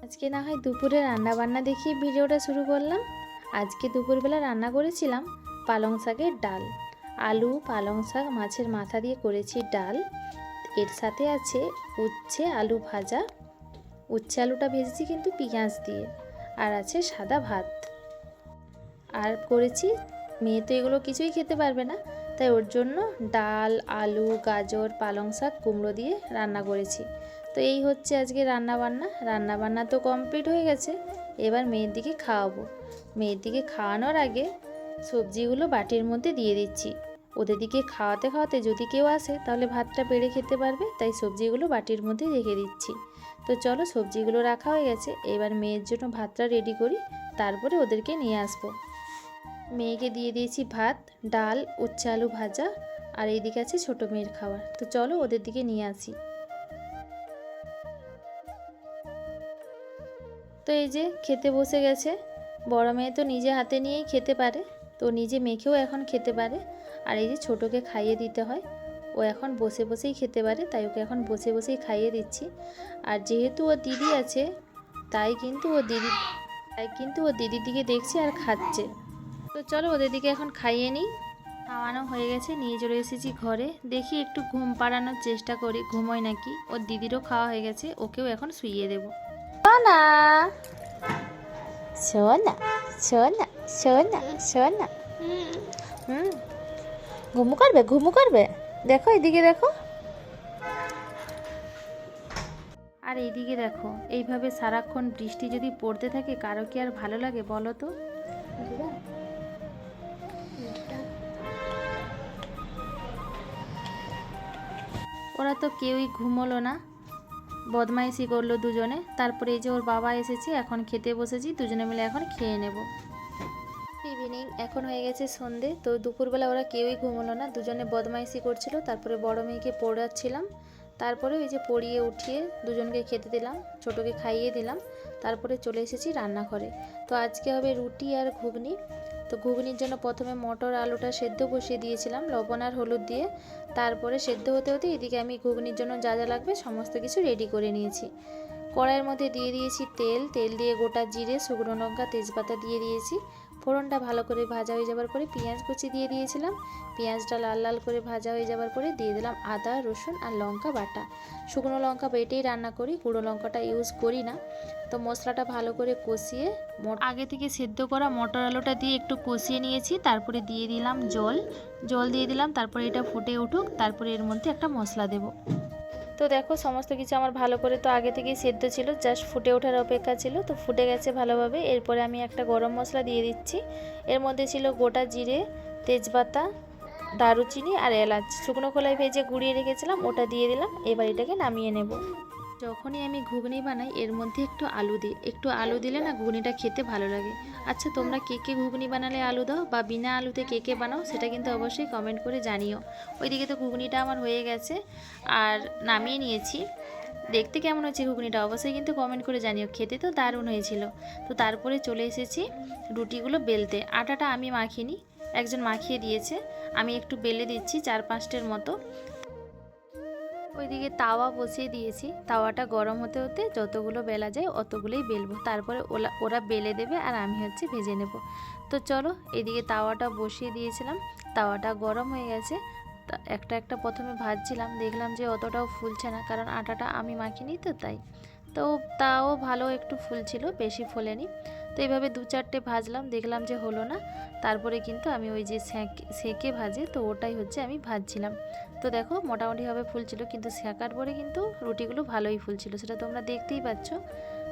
আজকে না হয় দুপুরে রান্না বান্না দেখিয়ে ভিডিওটা শুরু করলাম। আজকে দুপুরবেলা রান্না করেছিলাম পালং শাকের ডাল, আলু পালং শাক মাছের মাথা দিয়ে করেছি ডাল। এর সাথে আছে উচ্ছে আলু ভাজা, উচ্ছে আলুটা ভেজেছি কিন্তু পেঁয়াজ দিয়ে, আর আছে সাদা ভাত। আর করেছি, মেয়ে তো এগুলো কিছুই খেতে পারবে না, তাই ওর জন্য ডাল আলু গাজর পালং শাক কুমড়ো দিয়ে রান্না করেছি। তো এই হচ্ছে আজকে রান্না বান্না তো কমপ্লিট হয়ে গেছে। এবার মেয়ের দিকে খাওয়াবো। মেয়ের দিকে খাওয়ানোর আগে সবজিগুলো বাটির মধ্যে দিয়ে দিচ্ছি। ওদের দিকে খাওয়াতে খাওয়াতে যদি কেউ আসে তাহলে ভাতটা বেড়ে খেতে পারবে, তাই সবজিগুলো বাটির মধ্যে রেখে দিচ্ছি। তো চলো, সবজিগুলো রাখা হয়ে গেছে, এবার মেয়ের জন্য ভাতটা রেডি করি, তারপরে ওদেরকে নিয়ে আসবো। মেয়েকে দিয়ে দিয়েছি ভাত ডাল উচ্ছে আলু ভাজা, আর এইদিকে আছে ছোটো মেয়ের খাবার। তো চলো ওদের দিকে নিয়ে আসি। তো এই যে খেতে বসে গেছে। বড় মেয়ে তো নিজে হাতে নিয়েই খেতে পারে, তো নিজে মেখেও এখন খেতে পারে। আর এই যে ছোটোকে খাইয়ে দিতে হয়, ও এখন বসে বসেই খেতে পারে, তাই ওকে এখন বসে বসেই খাইয়ে দিচ্ছি। আর যেহেতু ওর দিদি আছে, তাই কিন্তু ও দিদির দিকে দেখছে আর খাচ্ছে। তো চলো ওদের দিকে এখন খাইয়ে নিই। খাওয়ানো হয়ে গেছে, নিয়ে চলে এসেছি ঘরে। দেখি একটু ঘুম পাড়ানোর চেষ্টা করি, ঘুমোয় নাকি। ওর দিদিরও খাওয়া হয়ে গেছে, ওকেও এখন শুইয়ে দেবো। সোনা সোনা সোনা সোনা সোনা হুম, ঘুমু করবে। দেখো এদিকে দেখো, আর এইদিকে দেখো। এইভাবে সারাক্ষণ বৃষ্টি যদি পড়তে থাকে, কারো কি আর ভালো লাগে বলো তো? ওরা তো কেউই ঘুমোলো না, বদমাইশি করলো দুজনে। তারপরে এই যে ওর বাবা এসেছে, এখন খেতে বসেছি, দুজনে মিলে এখন খেয়ে নেব। ইভিনিং, এখন হয়ে গেছে সন্ধে। তো দুপুরবেলা ওরা কেউই ঘুমোলো না, দুজনে বদমাইশি করছিল। তারপরে বড় মেয়েকে পড়াচ্ছিলাম, তারপরে ওই যে পড়িয়ে উঠিয়ে দুজনকে খেতে দিলাম, ছোটোকে খাইয়ে দিলাম। তারপরে চলে এসেছি রান্নাঘরে। তো আজকে হবে রুটি আর ঘুগনি। তো ঘুগনির জন্য প্রথমে মটর আলুটা সেদ্ধ বসিয়ে দিয়েছিলাম লবণ আর হলুদ দিয়ে। তারপরে সেদ্ধ হতে হতে এদিকে আমি ঘুগনির জন্য যা যা লাগবে সমস্ত কিছু রেডি করে নিয়েছি। কড়াইয়ের মধ্যে দিয়ে দিয়েছি তেল দিয়ে গোটা জিরে শুকনো লঙ্কা তেজপাতা দিয়ে দিয়েছি। ফোড়নটা ভালো করে ভাজা হয়ে যাবার পরে পেঁয়াজ কুচি দিয়ে দিয়েছিলাম। পেঁয়াজটা লাল লাল করে ভাজা হয়ে যাবার পরে দিয়ে দিলাম আদা রসুন আর লঙ্কা বাটা। শুকনো লঙ্কা বেটেই রান্না করি, গুঁড়ো লঙ্কাটা ইউজ করি না। তো মশলাটা ভালো করে কষিয়ে আগে থেকে সেদ্ধ করা মটর আলুটা দিয়ে একটু কষিয়ে নিয়েছি। তারপরে দিয়ে দিলাম জল দিয়ে দিলাম। তারপরে এটা ফুটে উঠুক, তারপরে এর মধ্যে একটা মশলা দেব। তো দেখো সমস্ত কিছু আমার ভালো করে তো আগে থেকেই সেদ্ধ ছিল, জাস্ট ফুটে ওঠার অপেক্ষা ছিল। তো ফুটে গেছে ভালোভাবে। এরপরে আমি একটা গরম মশলা দিয়ে দিচ্ছি। এর মধ্যে ছিল গোটা জিরে তেজপাতা দারুচিনি আর এলাচ, শুকনো খোলায় ভেজে গুঁড়িয়ে রেখেছিলাম, ওটা দিয়ে দিলাম। এবার এটাকে নামিয়ে নেব। যখনই আমি ঘুগনি বানাই এর মধ্যে একটু আলু দিলে না ঘুগনিটা খেতে ভালো লাগে। আচ্ছা, তোমরা কে কে ঘুগনি বানালে আলু দাও, বা বিনা আলুতে কে কে বানাও, সেটা কিন্তু অবশ্যই কমেন্ট করে জানিও। ওইদিকে তো ঘুগনিটা আমার হয়ে গেছে আর নামিয়ে নিয়েছি। দেখতে কেমন হচ্ছে ঘুগনিটা অবশ্যই কিন্তু কমেন্ট করে জানিও, খেতে তো দারুণ হয়েছিল। তো তারপরে চলে এসেছি রুটিগুলো বেলতে। আটাটা আমি মাখিনি, একজন মাখিয়ে দিয়েছে, আমি একটু বেলে দিচ্ছি 4-5টের মতো। ওইদিকে তাওয়া বসিয়ে দিয়েছি, তাওয়াটা গরম হতে হতে যতগুলো বেলা যায় অতগুলোই বেলবো। তারপরে ওরা বেলে দেবে আর আমি ভেজে নেব। তো চলো, এদিকে তাওয়াটা বসিয়ে দিয়েছিলাম, তাওয়াটা গরম হয়ে গেছে। একটা একটা প্রথমে ভাজছিলাম, দেখলাম যে অতটাও ফুলছে না, কারণ আটাটা আমি মাখিনি তো তাই। তো তাও ভালো একটু ফুলছিল, বেশি ফোলেনি। তো এইভাবে 2-4টে ভাজলাম, দেখলাম যে হলো না। তারপরে কিন্তু আমি ওই যে সেঁকে ভাজে, তো ওটাই আমি ভাজছিলাম। তো দেখো মোটামুটিভাবে ফুলছিল, কিন্তু সেঁকার পরে কিন্তু রুটিগুলো ভালোই ফুলছিল, সেটা তোমরা দেখতেই পাচ্ছ।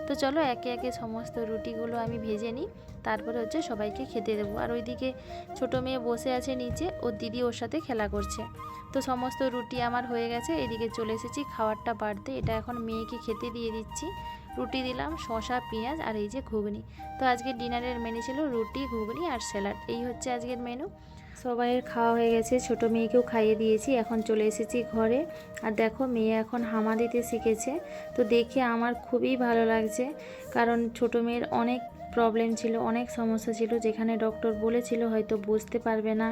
তো চলো একে একে সমস্ত রুটিগুলো আমি ভেজে নিই, তারপরে সবাইকে খেতে দেবো। আর ওইদিকে ছোটো মেয়ে বসে আছে নিচে, ওর দিদি ওর সাথে খেলা করছে। তো সমস্ত রুটি আমার হয়ে গেছে, এদিকে চলে এসেছি খাবারটা বাড়তে। এটা এখন মেয়েকে খেতে দিয়ে দিচ্ছি। রুটি দিলাম, শসা পেঁয়াজ আর এই যে ঘুগনি। তো আজকে ডিনারের মেনু ছিল রুটি ঘুগনি আর স্যালাড, এই হচ্ছে আজকের মেনু। সবাইয়ের খাওয়া হয়ে গেছে, ছোটো মেয়েকেও খাইয়ে দিয়েছি, এখন চলে এসেছি ঘরে। আর দেখো মেয়ে এখন হামা দিতে শিখেছে। তো দেখে আমার খুবই ভালো লাগছে, কারণ ছোটো মেয়ের অনেক প্রবলেম ছিল, অনেক সমস্যা ছিল, যেখানে ডক্টর বলেছিল হয়তো বুঝতে পারবে না,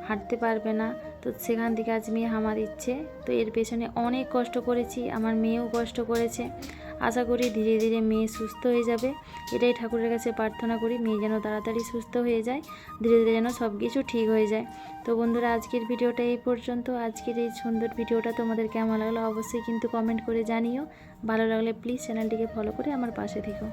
হাঁটতে পারবে না। তো সেখান থেকে আজ মেয়ে হামা দিচ্ছে। তো এর পেছনে অনেক কষ্ট করেছি, আমার মেয়েও কষ্ট করেছে। আশা করি ধীরে ধীরে মেয়ে সুস্থ হয়ে যাবে। এটাই ঠাকুরের কাছে প্রার্থনা করি, মেয়ে যেন তাড়াতাড়ি সুস্থ হয়ে যায়, ধীরে ধীরে যেন সব কিছু ঠিক হয়ে যায়। তো বন্ধুরা, আজকের ভিডিওটা এই পর্যন্ত। আজকের এই সুন্দর ভিডিওটা তোমাদের কেমন লাগলো অবশ্যই কিন্তু কমেন্ট করে জানিও। ভালো লাগলে প্লিজ চ্যানেলটিকে ফলো করে আমার পাশে থেকো।